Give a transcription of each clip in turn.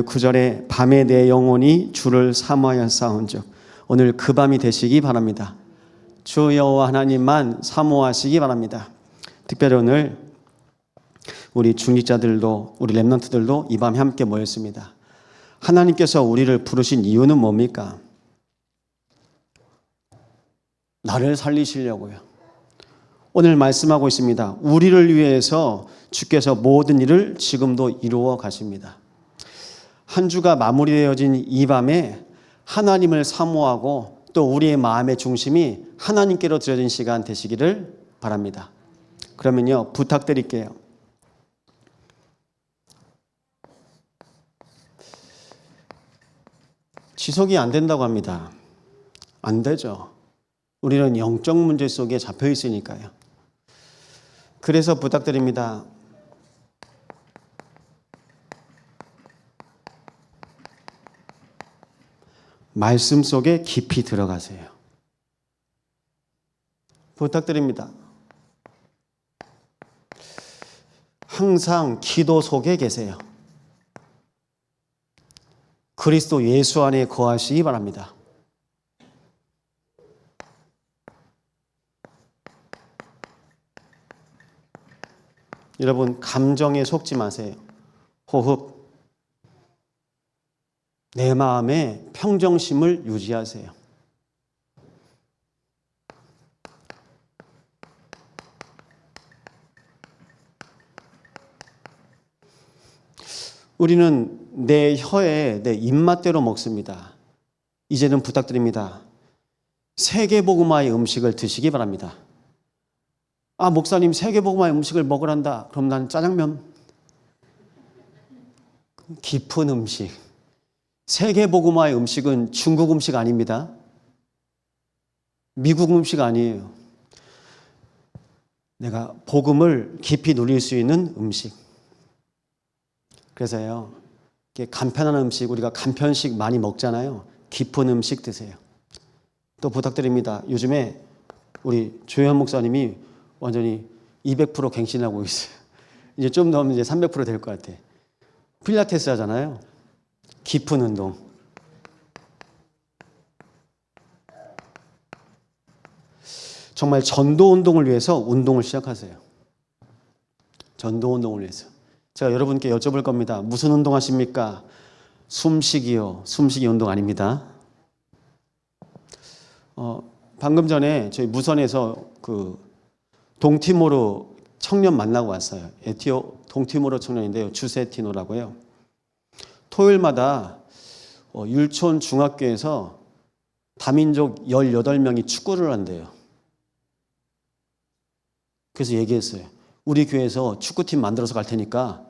9절에 밤에 내 영혼이 주를 사모하여 싸운즉 오늘 그 밤이 되시기 바랍니다. 주 여호와 하나님만 사모하시기 바랍니다. 특별히 오늘 우리 중직자들도 우리 렘넌트들도 이 밤에 함께 모였습니다. 하나님께서 우리를 부르신 이유는 뭡니까? 나를 살리시려고요. 오늘 말씀하고 있습니다. 우리를 위해서 주께서 모든 일을 지금도 이루어 가십니다. 한 주가 마무리되어진 이 밤에 하나님을 사모하고 또 우리의 마음의 중심이 하나님께로 드려진 시간 되시기를 바랍니다. 그러면요, 부탁드릴게요. 지속이 안 된다고 합니다. 안 되죠. 우리는 영적 문제 속에 잡혀 있으니까요. 그래서 부탁드립니다. 말씀 속에 깊이 들어가세요. 부탁드립니다. 항상 기도 속에 계세요. 그리스도 예수 안에 거하시기 바랍니다. 여러분, 감정에 속지 마세요. 호흡. 내 마음에 평정심을 유지하세요. 우리는 내 혀에 내 입맛대로 먹습니다. 이제는 부탁드립니다. 세계복음화의 음식을 드시기 바랍니다. 아, 목사님 세계복음화의 음식을 먹으란다. 그럼 난 짜장면. 깊은 음식. 세계복음화의 음식은 중국 음식 아닙니다. 미국 음식 아니에요. 내가 복음을 깊이 누릴 수 있는 음식. 그래서요, 간편한 음식, 우리가 간편식 많이 먹잖아요. 깊은 음식 드세요. 또 부탁드립니다. 요즘에 우리 조현 목사님이 완전히 200% 갱신하고 있어요. 이제 좀 더 하면 이제 300% 될 것 같아. 필라테스 하잖아요. 깊은 운동. 정말 전도 운동을 위해서 운동을 시작하세요. 전도 운동을 위해서. 제가 여러분께 여쭤볼 겁니다. 무슨 운동 하십니까? 숨쉬기요. 숨쉬기 운동 아닙니다. 방금 전에 저희 무선에서 동티모르 청년 만나고 왔어요. 동티모르 청년인데요. 주세티노라고 해요. 토요일마다 율촌 중학교에서 다민족 18명이 축구를 한대요. 그래서 얘기했어요. 우리 교회에서 축구팀 만들어서 갈 테니까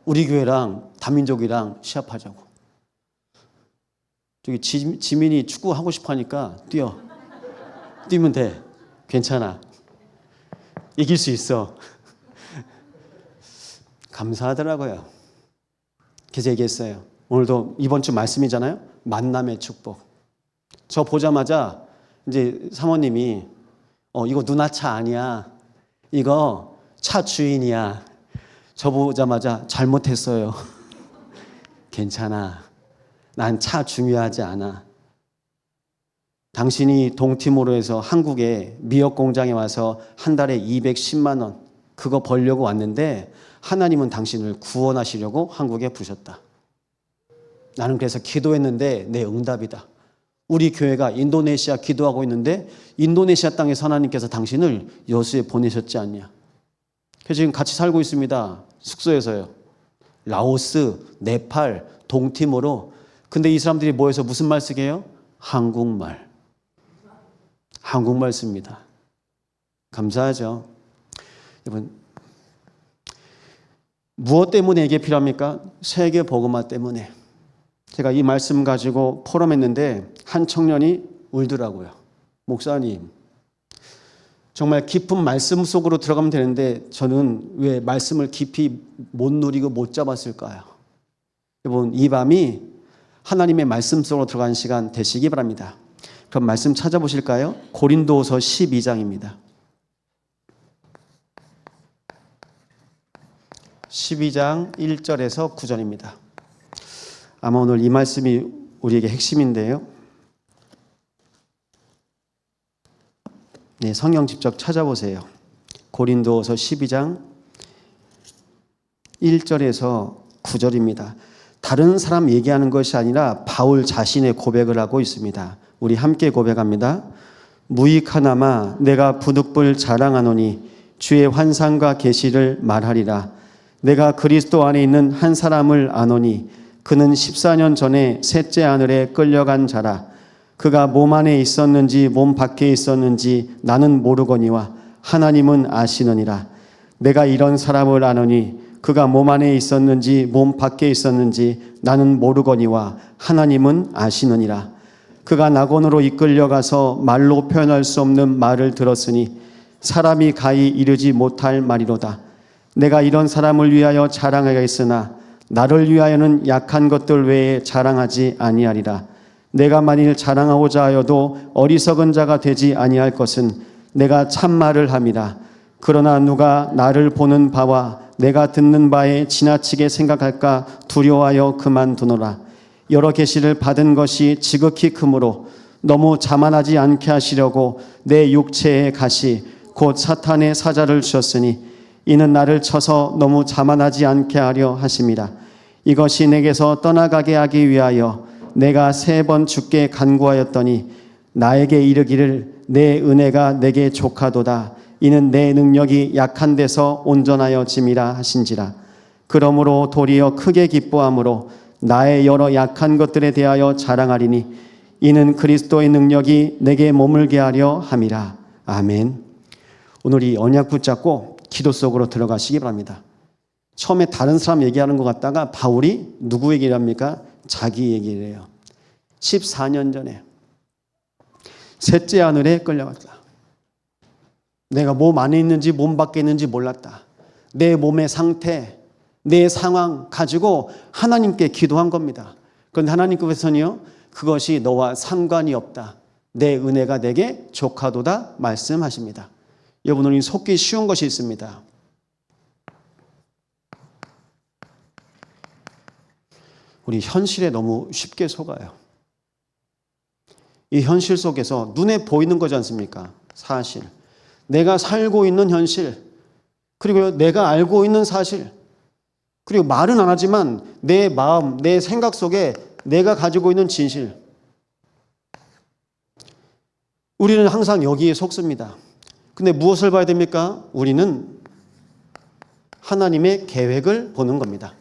우리 교회랑 다민족이랑 시합하자고. 저기 지민이 축구 하고 싶어 하니까 뛰어. 뛰면 돼. 괜찮아. 이길 수 있어. 감사하더라고요. 그래서 얘기했어요. 오늘도 이번 주 말씀이잖아요. 만남의 축복. 저 보자마자 이제 사모님이 이거 누나 차 아니야. 이거 차 주인이야. 저 보자마자 잘못했어요. 괜찮아. 난 차 중요하지 않아. 당신이 동티모르에서 한국에 미역 공장에 와서 한 달에 210만 원 그거 벌려고 왔는데 하나님은 당신을 구원하시려고 한국에 부르셨다. 나는 그래서 기도했는데 내 응답이다. 우리 교회가 인도네시아 기도하고 있는데 인도네시아 땅에서 하나님께서 당신을 여수에 보내셨지 않냐. 그래서 지금 같이 살고 있습니다. 숙소에서요. 라오스, 네팔, 동티모르. 근데 이 사람들이 모여서 무슨 말 쓰게 해요? 한국말. 한국말 씁니다. 감사하죠. 여러분, 무엇 때문에 이게 필요합니까? 세계 복음화 때문에. 제가 이 말씀 가지고 포럼했는데 한 청년이 울더라고요. 목사님, 정말 깊은 말씀 속으로 들어가면 되는데 저는 왜 말씀을 깊이 못 누리고 못 잡았을까요? 여러분, 이 밤이 하나님의 말씀 속으로 들어가는 시간 되시기 바랍니다. 그럼 말씀 찾아보실까요? 고린도후서 12장입니다. 12장 1절에서 9절입니다. 아마 오늘 이 말씀이 우리에게 핵심인데요. 네, 성경 직접 찾아보세요. 고린도서 12장 1절에서 9절입니다. 다른 사람 얘기하는 것이 아니라 바울 자신의 고백을 하고 있습니다. 우리 함께 고백합니다. 무익하나마 내가 부득불 자랑하노니 주의 환상과 계시를 말하리라. 내가 그리스도 안에 있는 한 사람을 아노니 그는 14년 전에 셋째 하늘에 끌려간 자라. 그가 몸 안에 있었는지 몸 밖에 있었는지 나는 모르거니와 하나님은 아시느니라. 내가 이런 사람을 아노니 그가 몸 안에 있었는지 몸 밖에 있었는지 나는 모르거니와 하나님은 아시느니라. 그가 낙원으로 이끌려가서 말로 표현할 수 없는 말을 들었으니 사람이 가히 이르지 못할 말이로다. 내가 이런 사람을 위하여 자랑하겠으나 나를 위하여는 약한 것들 외에 자랑하지 아니하리라. 내가 만일 자랑하고자 하여도 어리석은 자가 되지 아니할 것은 내가 참말을 함이라. 그러나 누가 나를 보는 바와 내가 듣는 바에 지나치게 생각할까 두려워하여 그만두노라. 여러 계시를 받은 것이 지극히 크므로 너무 자만하지 않게 하시려고 내 육체에 가시 곧 사탄의 사자를 주셨으니 이는 나를 쳐서 너무 자만하지 않게 하려 하심이라. 이것이 내게서 떠나가게 하기 위하여 내가 3번 주께 간구하였더니 나에게 이르기를 내 은혜가 내게 족하도다. 이는 내 능력이 약한 데서 온전하여 짐이라 하신지라. 그러므로 도리어 크게 기뻐함으로 나의 여러 약한 것들에 대하여 자랑하리니 이는 그리스도의 능력이 내게 머물게 하려 함이라. 아멘. 오늘 이 언약 붙잡고 기도 속으로 들어가시기 바랍니다. 처음에 다른 사람 얘기하는 것 같다가 바울이 누구 얘기를 합니까? 자기 얘기를 해요. 14년 전에 셋째 하늘에 끌려갔다. 내가 몸 안에 있는지 몸 밖에 있는지 몰랐다. 내 몸의 상태, 내 상황 가지고 하나님께 기도한 겁니다. 그런데 하나님께서는요, 그것이 너와 상관이 없다. 내 은혜가 내게 족하도다 말씀하십니다. 여러분, 우리 속기 쉬운 것이 있습니다. 우리 현실에 너무 쉽게 속아요. 이 현실 속에서 눈에 보이는 거지 않습니까? 사실. 내가 살고 있는 현실, 그리고 내가 알고 있는 사실, 그리고 말은 안 하지만 내 마음, 내 생각 속에 내가 가지고 있는 진실. 우리는 항상 여기에 속습니다. 근데 무엇을 봐야 됩니까? 우리는 하나님의 계획을 보는 겁니다.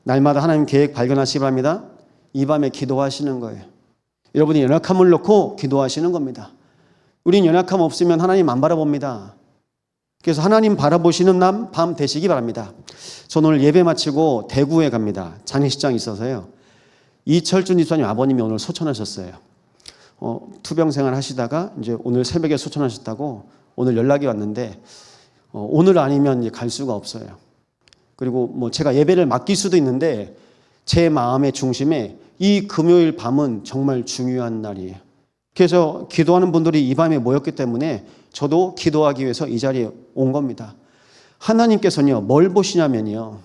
날마다 하나님 계획 발견하시기 바랍니다. 이 밤에 기도하시는 거예요. 여러분이 연약함을 놓고 기도하시는 겁니다. 우린 연약함 없으면 하나님 안 바라봅니다. 그래서 하나님 바라보시는 밤 되시기 바랍니다. 저는 오늘 예배 마치고 대구에 갑니다. 장례식장이 있어서요. 이철준 집사님 아버님이 오늘 소천하셨어요. 투병 생활 하시다가 이제 오늘 새벽에 소천하셨다고 오늘 연락이 왔는데 오늘 아니면 이제 갈 수가 없어요. 그리고 뭐 제가 예배를 맡길 수도 있는데 제 마음의 중심에 이 금요일 밤은 정말 중요한 날이에요. 그래서 기도하는 분들이 이 밤에 모였기 때문에 저도 기도하기 위해서 이 자리에 온 겁니다. 하나님께서는요, 뭘 보시냐면요,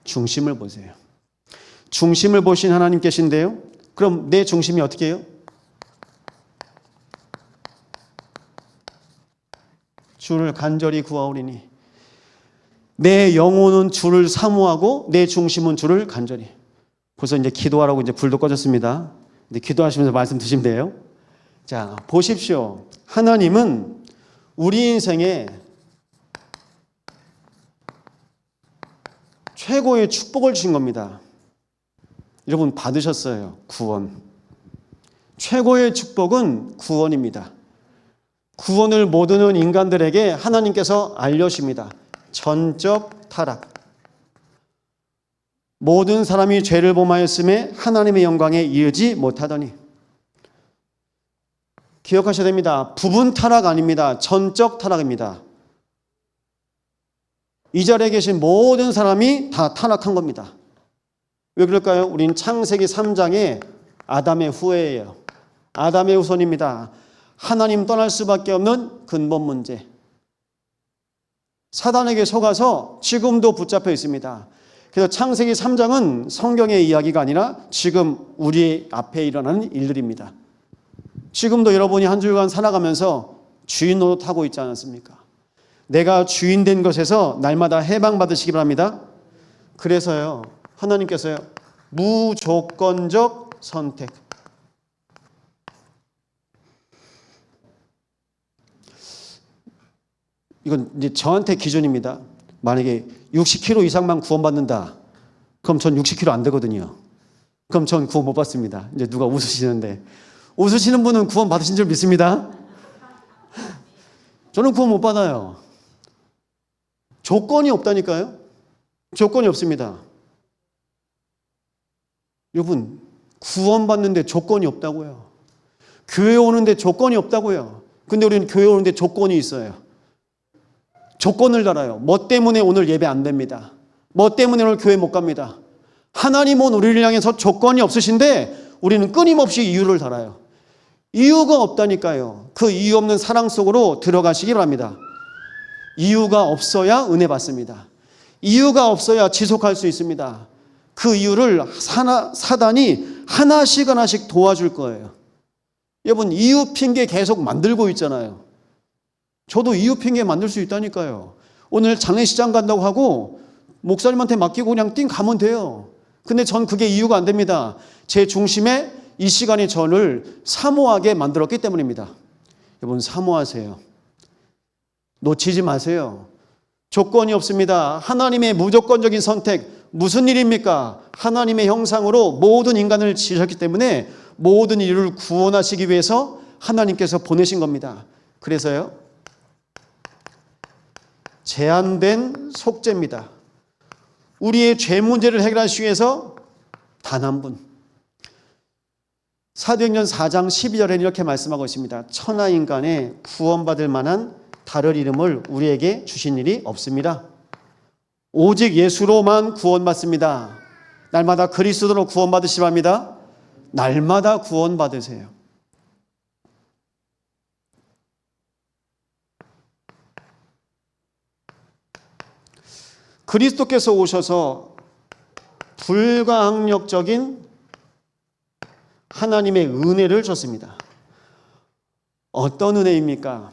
중심을 보세요. 중심을 보신 하나님 계신데요. 그럼 내 중심이 어떻게 해요? 주를 간절히 구하오리니 내 영혼은 주를 사모하고 내 중심은 주를 간절히. 벌써 이제 기도하라고 이제 불도 꺼졌습니다. 근데 기도하시면서 말씀 드시면 돼요. 자, 보십시오. 하나님은 우리 인생에 최고의 축복을 주신 겁니다. 여러분 받으셨어요. 구원. 최고의 축복은 구원입니다. 구원을 모르는 인간들에게 하나님께서 알려주십니다. 전적 타락. 모든 사람이 죄를 범하였음에 하나님의 영광에 이르지 못하더니. 기억하셔야 됩니다. 부분 타락 아닙니다. 전적 타락입니다. 이 자리에 계신 모든 사람이 다 타락한 겁니다. 왜 그럴까요? 우린 창세기 3장에 아담의 후예예요. 아담의 후손입니다. 하나님 떠날 수밖에 없는 근본 문제. 사단에게 속아서 지금도 붙잡혀 있습니다. 그래서 창세기 3장은 성경의 이야기가 아니라 지금 우리 앞에 일어나는 일들입니다. 지금도 여러분이 한 주간 살아가면서 주인 노릇하고 있지 않습니까? 내가 주인 된 것에서 날마다 해방받으시기 바랍니다. 그래서요, 하나님께서요, 무조건적 선택. 이건 이제 저한테 기준입니다. 만약에 60kg 이상만 구원받는다. 그럼 전 60kg 안 되거든요. 그럼 전 구원 못 받습니다. 이제 누가 웃으시는데. 웃으시는 분은 구원 받으신 줄 믿습니다. 저는 구원 못 받아요. 조건이 없다니까요. 조건이 없습니다. 여러분, 구원받는데 조건이 없다고요. 교회 오는데 조건이 없다고요. 근데 우리는 교회 오는데 조건이 있어요. 조건을 달아요. 뭐 때문에 오늘 예배 안 됩니다. 뭐 때문에 오늘 교회 못 갑니다. 하나님은 우리를 향해서 조건이 없으신데 우리는 끊임없이 이유를 달아요. 이유가 없다니까요. 그 이유 없는 사랑 속으로 들어가시기 바랍니다. 이유가 없어야 은혜 받습니다. 이유가 없어야 지속할 수 있습니다. 그 이유를 사단이 하나씩 도와줄 거예요. 여러분, 이유 핑계 계속 만들고 있잖아요. 저도 이유 핑계 만들 수 있다니까요. 오늘 장례식장 간다고 하고 목사님한테 맡기고 그냥 띵 가면 돼요. 근데 전 그게 이유가 안 됩니다. 제 중심에 이 시간이 저를 사모하게 만들었기 때문입니다. 여러분, 사모하세요. 놓치지 마세요. 조건이 없습니다. 하나님의 무조건적인 선택, 무슨 일입니까? 하나님의 형상으로 모든 인간을 지으셨기 때문에 모든 인류를 구원하시기 위해서 하나님께서 보내신 겁니다. 그래서요, 제한된 속죄입니다. 우리의 죄 문제를 해결하시기 위해서 단 한 분. 사도행전 4장 12절에는 이렇게 말씀하고 있습니다. 천하 인간에 구원받을 만한 다른 이름을 우리에게 주신 일이 없습니다. 오직 예수로만 구원받습니다. 날마다 그리스도로 구원받으시기 바랍니다. 날마다 구원받으세요. 그리스도께서 오셔서 불가항력적인 하나님의 은혜를 줬습니다. 어떤 은혜입니까?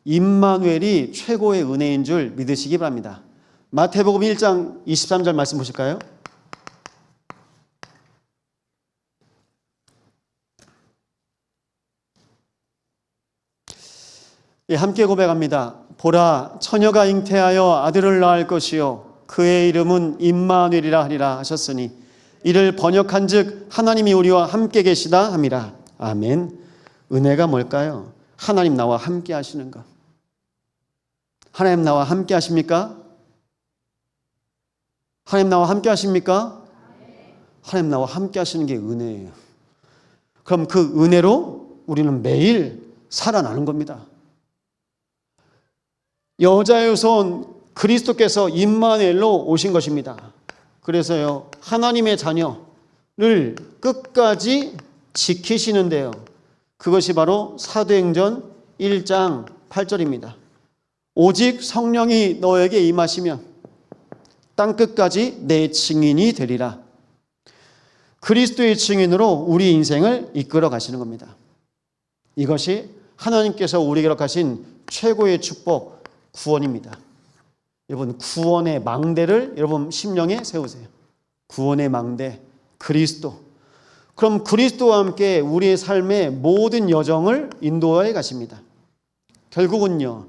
임마누엘이 최고의 은혜인 줄 믿으시기 바랍니다. 마태복음 1장 23절 말씀 보실까요? 예, 함께 고백합니다. 보라, 처녀가 잉태하여 아들을 낳을 것이요 그의 이름은 임마누엘이라 하리라 하셨으니 이를 번역한즉 하나님이 우리와 함께 계시다 함이라. 아멘. 은혜가 뭘까요? 하나님 나와 함께 하시는 것. 하나님 나와 함께 하십니까? 하나님 나와 함께 하십니까? 하나님 나와 함께 하시는 게 은혜예요. 그럼 그 은혜로 우리는 매일 살아나는 겁니다. 여자의 손 그리스도께서 임마누엘로 오신 것입니다. 그래서요, 하나님의 자녀를 끝까지 지키시는데요. 그것이 바로 사도행전 1장 8절입니다. 오직 성령이 너에게 임하시면 땅끝까지 내 증인이 되리라. 그리스도의 증인으로 우리 인생을 이끌어 가시는 겁니다. 이것이 하나님께서 우리에게 허락하신 최고의 축복, 구원입니다. 여러분, 구원의 망대를 여러분 심령에 세우세요. 구원의 망대, 그리스도. 그럼 그리스도와 함께 우리의 삶의 모든 여정을 인도해 가십니다. 결국은요,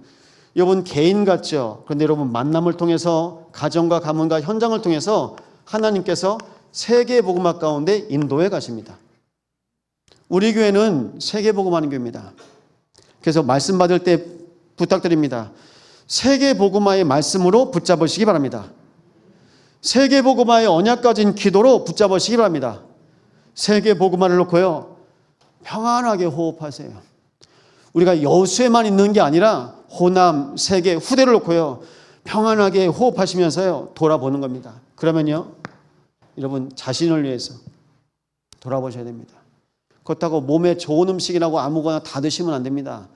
여러분 개인 같죠? 그런데 여러분 만남을 통해서 가정과 가문과 현장을 통해서 하나님께서 세계 복음화 가운데 인도해 가십니다. 우리 교회는 세계 복음하는 교회입니다. 그래서 말씀 받을 때 부탁드립니다. 세계 복음화의 말씀으로 붙잡으시기 바랍니다. 세계 복음화의 언약 가진 기도로 붙잡으시기 바랍니다. 세계 복음화를 놓고요, 평안하게 호흡하세요. 우리가 여수에만 있는 게 아니라 호남, 세계, 후대를 놓고요, 평안하게 호흡하시면서요, 돌아보는 겁니다. 그러면요, 여러분 자신을 위해서 돌아보셔야 됩니다. 그렇다고 몸에 좋은 음식이라고 아무거나 다 드시면 안 됩니다.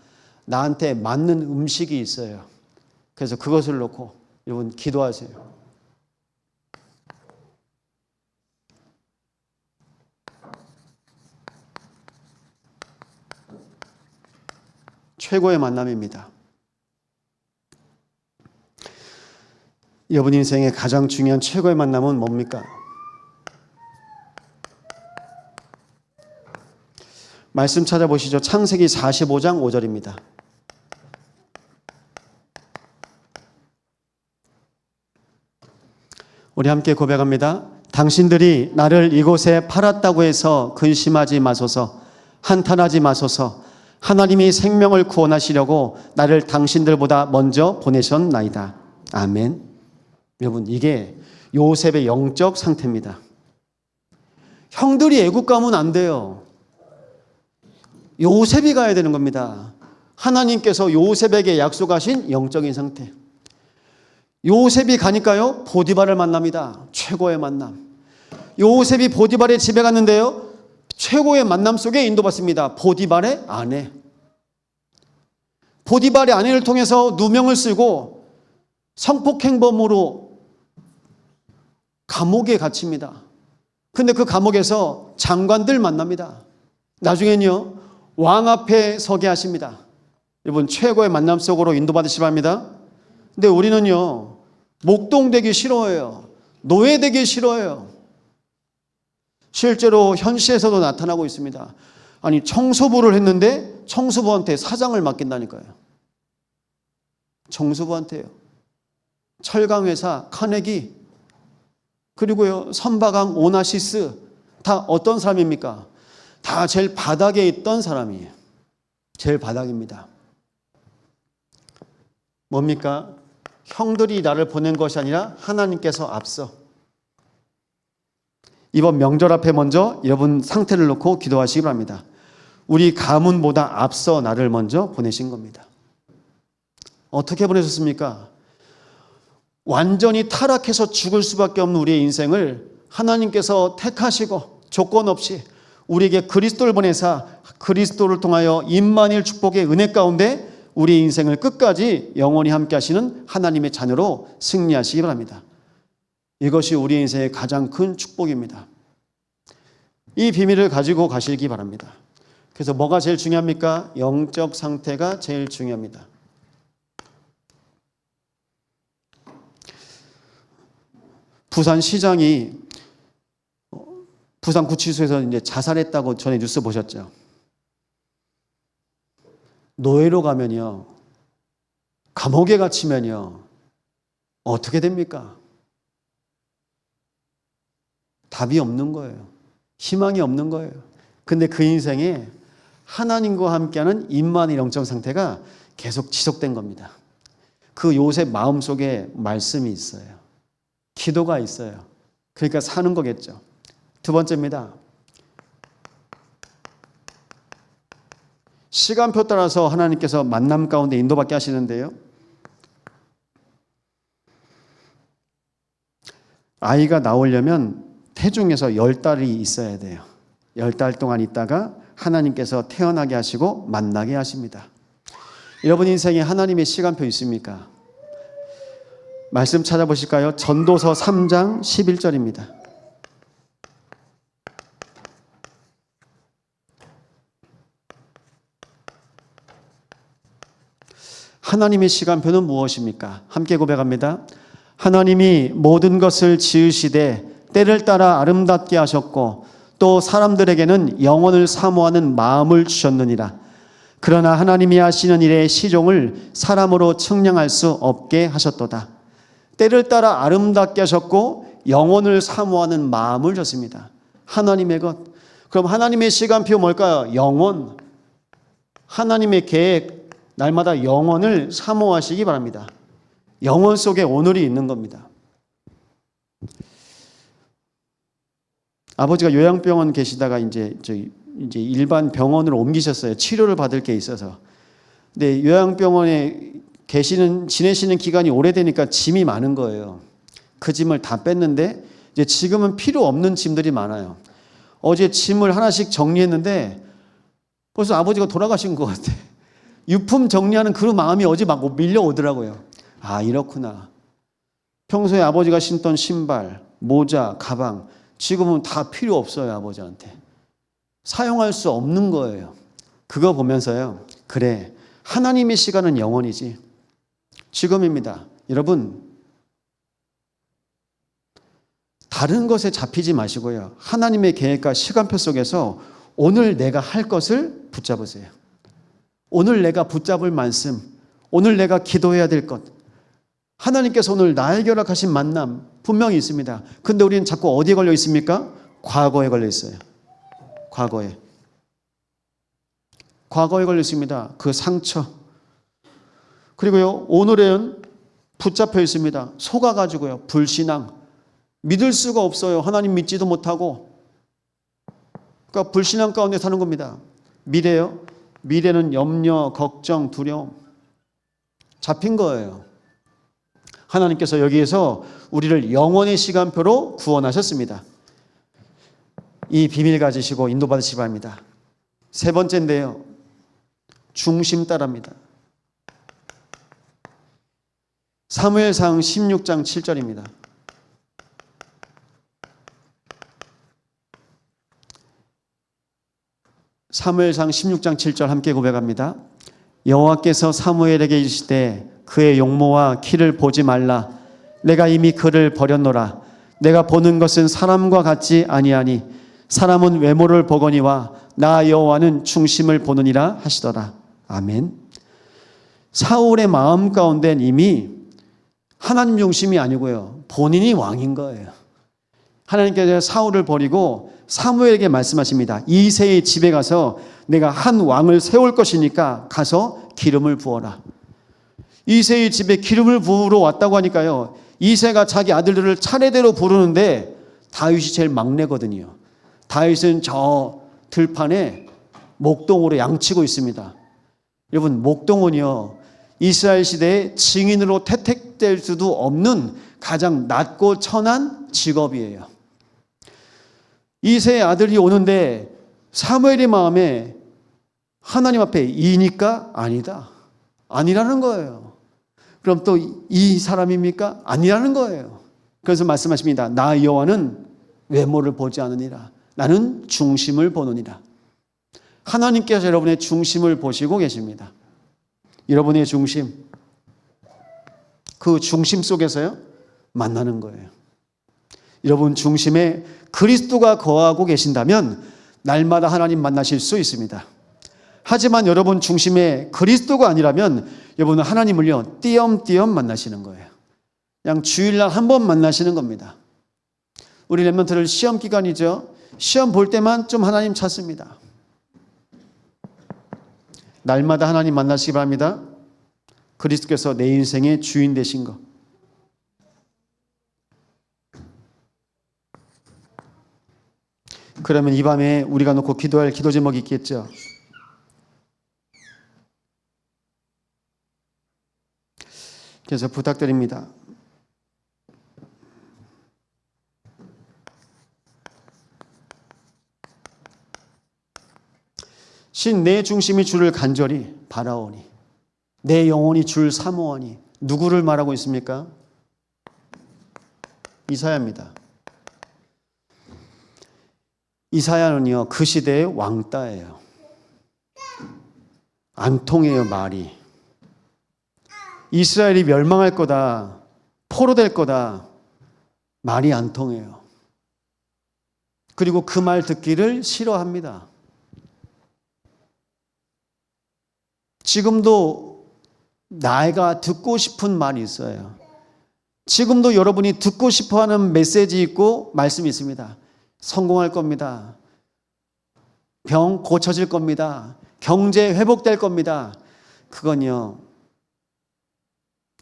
나한테 맞는 음식이 있어요. 그래서 그것을 놓고 여러분 기도하세요. 최고의 만남입니다. 여러분 인생의 가장 중요한 최고의 만남은 뭡니까? 말씀 찾아보시죠. 창세기 45장 5절입니다. 우리 함께 고백합니다. 당신들이 나를 이곳에 팔았다고 해서 근심하지 마소서, 한탄하지 마소서. 하나님이 생명을 구원하시려고 나를 당신들보다 먼저 보내셨나이다. 아멘. 여러분, 이게 요셉의 영적 상태입니다. 형들이 애국 가면 안 돼요. 요셉이 가야 되는 겁니다. 하나님께서 요셉에게 약속하신 영적인 상태. 요셉이 가니까요, 보디발을 만납니다. 최고의 만남. 요셉이 보디발의 집에 갔는데요, 최고의 만남 속에 인도받습니다. 보디발의 아내. 보디발의 아내를 통해서 누명을 쓰고 성폭행범으로 감옥에 갇힙니다. 근데 그 감옥에서 장관들 만납니다. 나중엔요, 왕 앞에 서게 하십니다. 여러분, 최고의 만남 속으로 인도받으시기 바랍니다. 근데 우리는요, 목동되기 싫어해요. 노예되기 싫어해요. 실제로 현시에서도 나타나고 있습니다. 아니, 청소부를 했는데 청소부한테 사장을 맡긴다니까요. 청소부한테요. 철강회사, 카네기, 그리고요, 선바강, 오나시스, 다 어떤 사람입니까? 다 제일 바닥에 있던 사람이에요. 제일 바닥입니다. 뭡니까? 형들이 나를 보낸 것이 아니라 하나님께서 앞서. 이번 명절 앞에 먼저 여러분 상태를 놓고 기도하시기 바랍니다. 우리 가문보다 앞서 나를 먼저 보내신 겁니다. 어떻게 보내셨습니까? 완전히 타락해서 죽을 수밖에 없는 우리의 인생을 하나님께서 택하시고 조건 없이 우리에게 그리스도를 보내사 그리스도를 통하여 임마누엘 축복의 은혜 가운데 우리의 인생을 끝까지 영원히 함께 하시는 하나님의 자녀로 승리하시기 바랍니다. 이것이 우리 인생의 가장 큰 축복입니다. 이 비밀을 가지고 가시기 바랍니다. 그래서 뭐가 제일 중요합니까? 영적 상태가 제일 중요합니다. 부산시장이 부산구치소에서 이제 자살했다고 전에 뉴스 보셨죠? 노예로 가면요, 감옥에 갇히면요, 어떻게 됩니까? 답이 없는 거예요. 희망이 없는 거예요. 근데 그 인생에 하나님과 함께하는 임마누엘 영적 상태가 계속 지속된 겁니다. 그 요셉 마음속에 말씀이 있어요. 기도가 있어요. 그러니까 사는 거겠죠. 두 번째입니다. 시간표 따라서 하나님께서 만남 가운데 인도받게 하시는데요, 아이가 나오려면 태중에서 10달이 있어야 돼요. 10달 동안 있다가 하나님께서 태어나게 하시고 만나게 하십니다. 여러분 인생에 하나님의 시간표 있습니까? 말씀 찾아보실까요? 전도서 3장 11절입니다. 하나님의 시간표는 무엇입니까? 함께 고백합니다. 하나님이 모든 것을 지으시되 때를 따라 아름답게 하셨고 또 사람들에게는 영원을 사모하는 마음을 주셨느니라. 그러나 하나님이 하시는 일의 시종을 사람으로 측량할 수 없게 하셨도다. 때를 따라 아름답게 하셨고 영원을 사모하는 마음을 줬습니다. 하나님의 것. 그럼 하나님의 시간표 뭘까요? 영원. 하나님의 계획, 날마다 영원을 사모하시기 바랍니다. 영원 속에 오늘이 있는 겁니다. 아버지가 요양병원 계시다가 이제 일반 병원으로 옮기셨어요. 치료를 받을 게 있어서. 근데 요양병원에 지내시는 기간이 오래되니까 짐이 많은 거예요. 그 짐을 다 뺐는데 이제 지금은 필요 없는 짐들이 많아요. 어제 짐을 하나씩 정리했는데 벌써 아버지가 돌아가신 것 같아. 유품 정리하는 그 마음이 어제 막 밀려오더라고요. 아, 이렇구나. 평소에 아버지가 신던 신발, 모자, 가방, 지금은 다 필요 없어요, 아버지한테. 사용할 수 없는 거예요. 그거 보면서요, 그래, 하나님의 시간은 영원이지. 지금입니다. 여러분, 다른 것에 잡히지 마시고요. 하나님의 계획과 시간표 속에서 오늘 내가 할 것을 붙잡으세요. 오늘 내가 붙잡을 말씀, 오늘 내가 기도해야 될 것, 하나님께서 오늘 나에게 허락하신 만남 분명히 있습니다. 근데 우리는 자꾸 어디에 걸려 있습니까? 과거에 걸려 있어요. 과거에 걸려 있습니다. 그 상처. 그리고요, 오늘은 붙잡혀 있습니다. 속아가지고요, 불신앙. 믿을 수가 없어요. 하나님 믿지도 못하고. 그러니까 불신앙 가운데 사는 겁니다. 미래요? 미래는 염려, 걱정, 두려움. 잡힌 거예요. 하나님께서 여기에서 우리를 영원의 시간표로 구원하셨습니다. 이 비밀 가지시고 인도받으시기 바랍니다. 세 번째인데요, 중심 따라합니다. 사무엘상 16장 7절입니다. 사무엘상 16장 7절 함께 고백합니다. 여호와께서 사무엘에게 이르시되 그의 용모와 키를 보지 말라. 내가 이미 그를 버렸노라. 내가 보는 것은 사람과 같지 아니하니 사람은 외모를 보거니와 나 여호와는 중심을 보느니라 하시더라. 아멘. 사울의 마음 가운데는 이미 하나님 중심이 아니고요, 본인이 왕인 거예요. 하나님께서 사울을 버리고 사무엘에게 말씀하십니다. 이새의 집에 가서 내가 한 왕을 세울 것이니까 가서 기름을 부어라. 이새의 집에 기름을 부으러 왔다고 하니까요, 이새가 자기 아들들을 차례대로 부르는데 다윗이 제일 막내거든요. 다윗은 저 들판에 목동으로 양치고 있습니다. 여러분, 목동은요, 이스라엘 시대에 증인으로 채택될 수도 없는 가장 낮고 천한 직업이에요. 이새의 아들이 오는데 사무엘의 마음에 하나님 앞에 이니까 아니다. 아니라는 거예요. 그럼 또 이 사람입니까? 아니라는 거예요. 그래서 말씀하십니다. 나 여호와는 외모를 보지 않으니라. 나는 중심을 보느니라. 하나님께서 여러분의 중심을 보시고 계십니다. 여러분의 중심, 그 중심 속에서요, 만나는 거예요. 여러분 중심에 그리스도가 거하고 계신다면 날마다 하나님 만나실 수 있습니다. 하지만 여러분 중심에 그리스도가 아니라면 여러분은 하나님을요, 띄엄띄엄 만나시는 거예요. 그냥 주일날 한 번 만나시는 겁니다. 우리 렘넌트들 시험 기간이죠. 시험 볼 때만 좀 하나님 찾습니다. 날마다 하나님 만나시기 바랍니다. 그리스도께서 내 인생의 주인 되신 것. 그러면 이 밤에 우리가 놓고 기도할 기도 제목이 있겠죠. 그래서 부탁드립니다. 신 내 중심이 주를 간절히 바라오니 내 영혼이 주를 사모하니. 누구를 말하고 있습니까? 이사야입니다. 이사야는요, 그 시대의 왕따예요. 안 통해요, 말이. 이스라엘이 멸망할 거다, 포로될 거다, 말이 안 통해요. 그리고 그 말 듣기를 싫어합니다. 지금도 나이가 듣고 싶은 말이 있어요. 지금도 여러분이 듣고 싶어하는 메시지 있고 말씀이 있습니다. 성공할 겁니다. 병 고쳐질 겁니다. 경제 회복될 겁니다. 그건요,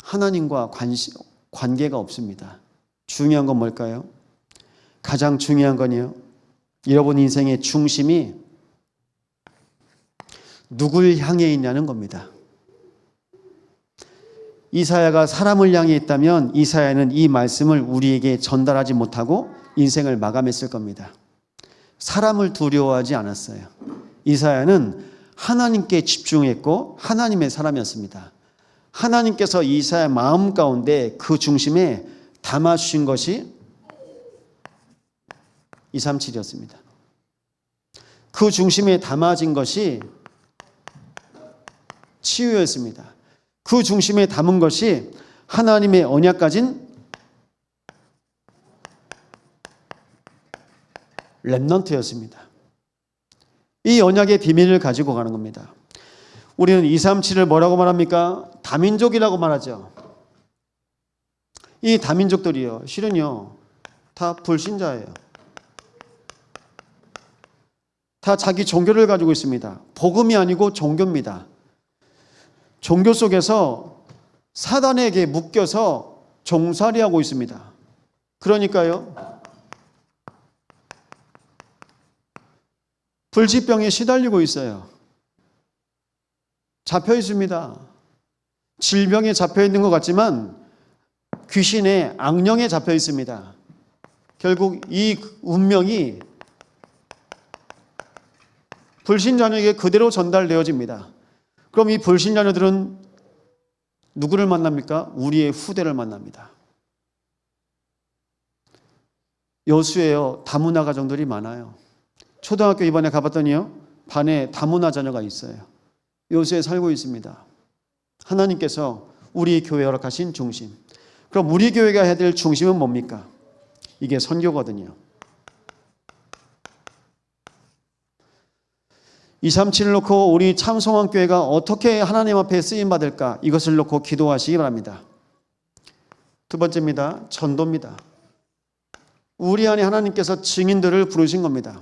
하나님과 관계가 없습니다. 중요한 건 뭘까요? 가장 중요한 건요, 여러분 인생의 중심이 누굴 향해 있냐는 겁니다. 이사야가 사람을 향해 있다면 이사야는 이 말씀을 우리에게 전달하지 못하고 인생을 마감했을 겁니다. 사람을 두려워하지 않았어요. 이사야는 하나님께 집중했고 하나님의 사람이었습니다. 하나님께서 이사야의 마음 가운데 그 중심에 담아주신 것이 237이었습니다. 그 중심에 담아진 것이 치유였습니다. 그 중심에 담은 것이 하나님의 언약 가진 렘넌트였습니다. 이 언약의 비밀을 가지고 가는 겁니다. 우리는 237을 뭐라고 말합니까? 다민족이라고 말하죠. 이 다민족들이요, 실은요, 다 불신자예요. 다 자기 종교를 가지고 있습니다. 복음이 아니고 종교입니다. 종교 속에서 사단에게 묶여서 종살이하고 있습니다. 그러니까요, 불치병에 시달리고 있어요. 잡혀 있습니다. 질병에 잡혀 있는 것 같지만 귀신의 악령에 잡혀 있습니다. 결국 이 운명이 불신자녀에게 그대로 전달되어집니다. 그럼 이 불신자녀들은 누구를 만납니까? 우리의 후대를 만납니다. 여수에요, 다문화 가정들이 많아요. 초등학교 이번에 가봤더니요, 반에 다문화 자녀가 있어요. 여수에 살고 있습니다. 하나님께서 우리 교회에 허락하신 중심. 그럼 우리 교회가 해야 될 중심은 뭡니까? 이게 선교거든요. 237을 놓고 우리 참송환교회가 어떻게 하나님 앞에 쓰임받을까? 이것을 놓고 기도하시기 바랍니다. 두 번째입니다. 전도입니다. 우리 안에 하나님께서 증인들을 부르신 겁니다.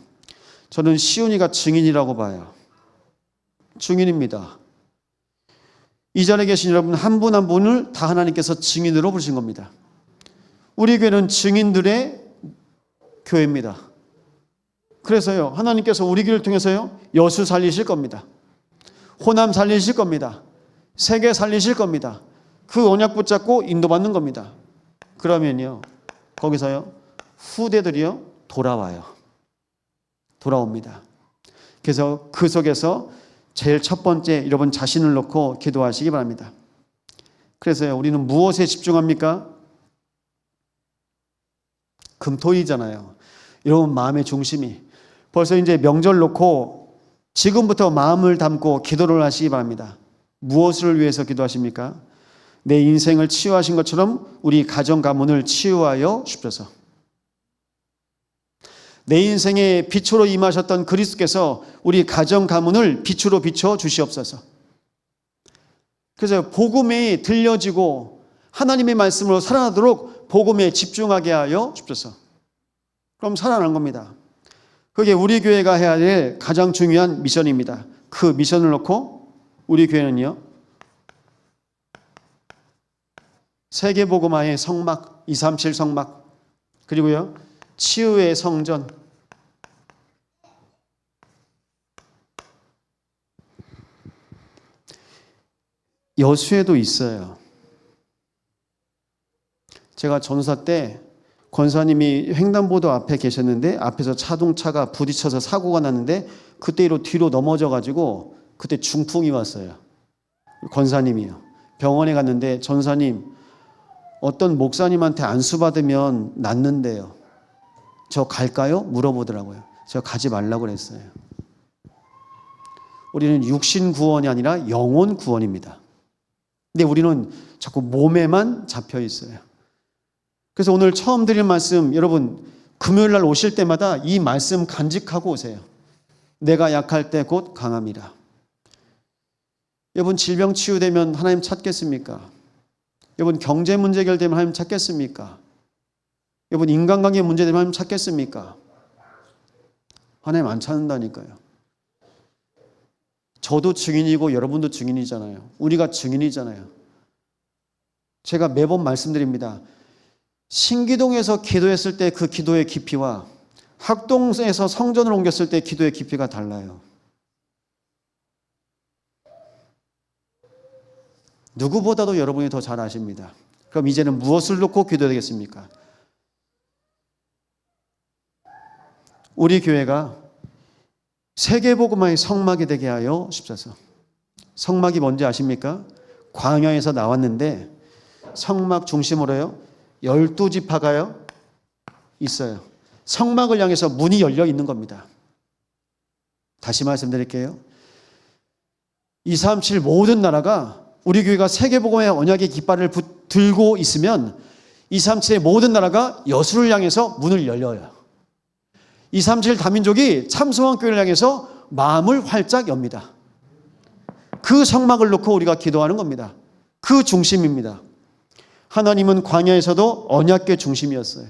저는 시온이가 증인이라고 봐요. 증인입니다. 이 자리에 계신 여러분 한 분 한 분을 다 하나님께서 증인으로 부르신 겁니다. 우리 교회는 증인들의 교회입니다. 그래서요, 하나님께서 우리 교회를 통해서요, 여수 살리실 겁니다. 호남 살리실 겁니다. 세계 살리실 겁니다. 그 언약 붙잡고 인도받는 겁니다. 그러면요, 거기서요, 후대들이요, 돌아옵니다. 그래서 그 속에서 제일 첫 번째 여러분 자신을 놓고 기도하시기 바랍니다. 그래서요, 우리는 무엇에 집중합니까? 금토이잖아요. 여러분 마음의 중심이 벌써 이제 명절 놓고 지금부터 마음을 담고 기도를 하시기 바랍니다. 무엇을 위해서 기도하십니까? 내 인생을 치유하신 것처럼 우리 가정 가문을 치유하여 주옵소서. 내 인생의 빛으로 임하셨던 그리스도께서 우리 가정 가문을 빛으로 비춰 주시옵소서. 그래서 복음이 들려지고 하나님의 말씀으로 살아나도록 복음에 집중하게 하여 주옵소서. 그럼 살아난 겁니다. 그게 우리 교회가 해야 될 가장 중요한 미션입니다. 그 미션을 놓고 우리 교회는요, 세계복음화의 성막, 237 성막, 그리고요, 치유의 성전, 여수에도 있어요. 제가 전사 때 권사님이 횡단보도 앞에 계셨는데 앞에서 자동차가 부딪혀서 사고가 났는데 그때로 뒤로 넘어져가지고 그때 중풍이 왔어요. 권사님이요. 병원에 갔는데 전사님, 어떤 목사님한테 안수받으면 낫는데요. 저 갈까요? 물어보더라고요. 제가 가지 말라고 그랬어요. 우리는 육신 구원이 아니라 영혼 구원입니다. 근데 우리는 자꾸 몸에만 잡혀 있어요. 그래서 오늘 처음 드릴 말씀, 여러분 금요일 날 오실 때마다 이 말씀 간직하고 오세요. 내가 약할 때 곧 강함이라. 여러분 질병 치유되면 하나님 찾겠습니까? 여러분 경제 문제 해결되면 하나님 찾겠습니까? 여러분 인간관계 문제 되면 하나님 찾겠습니까? 하나님 안 찾는다니까요. 저도 증인이고 여러분도 증인이잖아요. 우리가 증인이잖아요. 제가 매번 말씀드립니다. 신기동에서 기도했을 때 그 기도의 깊이와 학동에서 성전을 옮겼을 때 기도의 깊이가 달라요. 누구보다도 여러분이 더 잘 아십니다. 그럼 이제는 무엇을 놓고 기도해야 되겠습니까? 우리 교회가 세계복음화의 성막이 되게 하여 주옵소서. 성막이 뭔지 아십니까? 광야에서 나왔는데 성막 중심으로요 12지파가요 있어요. 성막을 향해서 문이 열려 있는 겁니다. 다시 말씀드릴게요. 237 모든 나라가 우리 교회가 세계복음의 언약의 깃발을 들고 있으면 237의 모든 나라가 여수를 향해서 문을 열려요. 237 다민족이 참소한 교회를 향해서 마음을 활짝 엽니다. 그 성막을 놓고 우리가 기도하는 겁니다. 그 중심입니다. 하나님은 광야에서도 언약궤 중심이었어요.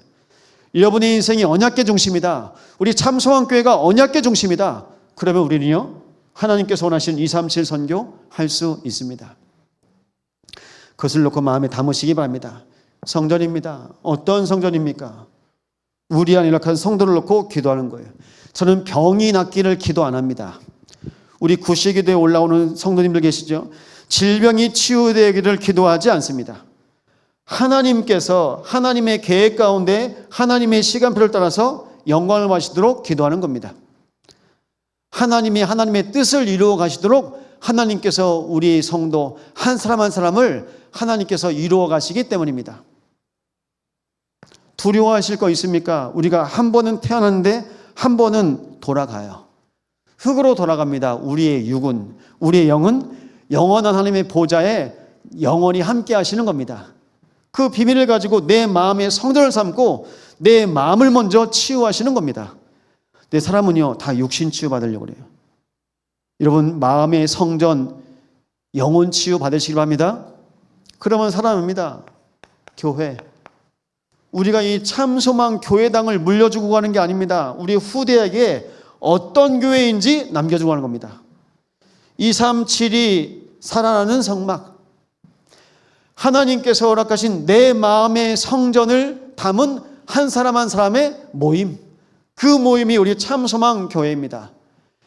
여러분의 인생이 언약궤 중심이다. 우리 참소한 교회가 언약궤 중심이다. 그러면 우리는요 하나님께서 원하시는 237 선교 할 수 있습니다. 그것을 놓고 마음에 담으시기 바랍니다. 성전입니다. 어떤 성전입니까? 우리 안에 약한 성도를 놓고 기도하는 거예요. 저는 병이 낫기를 기도 안 합니다. 우리 구시기도에 올라오는 성도님들 계시죠? 질병이 치유되기를 기도하지 않습니다. 하나님께서 하나님의 계획 가운데 하나님의 시간표를 따라서 영광을 받으시도록 기도하는 겁니다. 하나님의 뜻을 이루어 가시도록 하나님께서 우리 성도 한 사람 한 사람을 하나님께서 이루어 가시기 때문입니다. 두려워하실 거 있습니까? 우리가 한 번은 태어났는데 한 번은 돌아가요. 흙으로 돌아갑니다. 우리의 육은, 우리의 영은 영원한 하나님의 보좌에 영원히 함께 하시는 겁니다. 그 비밀을 가지고 내 마음의 성전을 삼고 내 마음을 먼저 치유하시는 겁니다. 내 사람은요 다 육신 치유 받으려고 그래요. 여러분 마음의 성전 영혼 치유 받으시기 바랍니다. 그러면 사람입니다. 교회 우리가 이 참소망 교회당을 물려주고 가는 게 아닙니다. 우리 후대에게 어떤 교회인지 남겨주고 가는 겁니다. 237이 살아나는 성막, 하나님께서 허락하신 내 마음의 성전을 담은 한 사람 한 사람의 모임, 그 모임이 우리 참소망 교회입니다.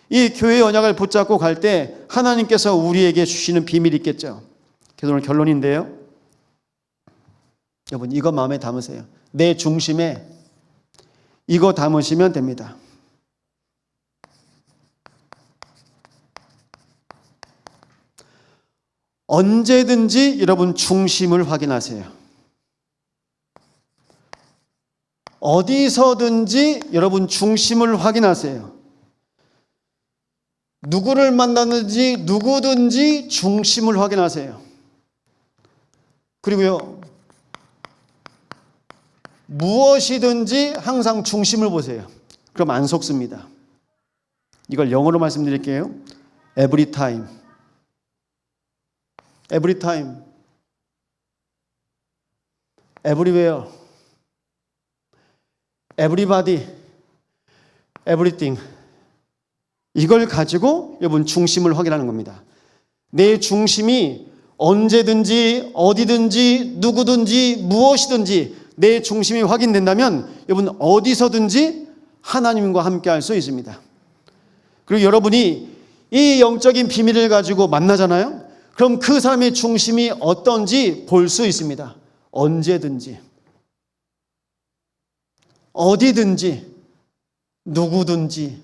이 교회의 언약을 붙잡고 갈 때 하나님께서 우리에게 주시는 비밀이 있겠죠. 그래서 오늘 결론인데요, 여러분 이거 마음에 담으세요. 내 중심에 이거 담으시면 됩니다. 언제든지 여러분 중심을 확인하세요. 어디서든지 여러분 중심을 확인하세요. 누구를 만나든지 누구든지 중심을 확인하세요. 그리고요 무엇이든지 항상 중심을 보세요. 그럼 안 속습니다. 이걸 영어로 말씀드릴게요. Every time. Every time. Everywhere. Everybody. Everything. 이걸 가지고 여러분 중심을 확인하는 겁니다. 내 중심이 언제든지 어디든지 누구든지 무엇이든지 내 중심이 확인된다면 여러분 어디서든지 하나님과 함께 할 수 있습니다. 그리고 여러분이 이 영적인 비밀을 가지고 만나잖아요. 그럼 그 사람의 중심이 어떤지 볼 수 있습니다. 언제든지 어디든지 누구든지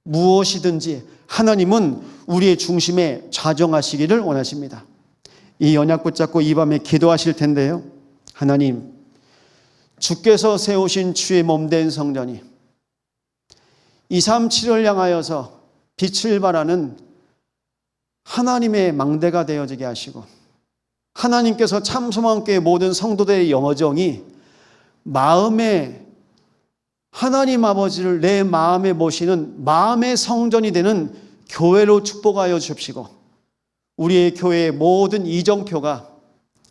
무엇이든지 하나님은 우리의 중심에 좌정하시기를 원하십니다. 이 언약 붙잡고 이 밤에 기도하실 텐데요. 하나님, 주께서 세우신 주의 몸된 성전이 237을 향하여서 빛을 발하는 하나님의 망대가 되어지게 하시고 하나님께서 참소망교회 모든 성도들의 영어정이 마음에 하나님 아버지를 내 마음에 모시는 마음의 성전이 되는 교회로 축복하여 주십시고 우리의 교회의 모든 이정표가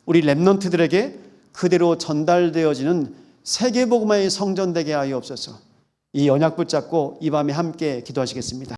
우리 렘넌트들에게 그대로 전달되어지는 세계복음화의 성전 되게 하여 없소서. 이 언약 붙잡고 이 밤에 함께 기도하시겠습니다.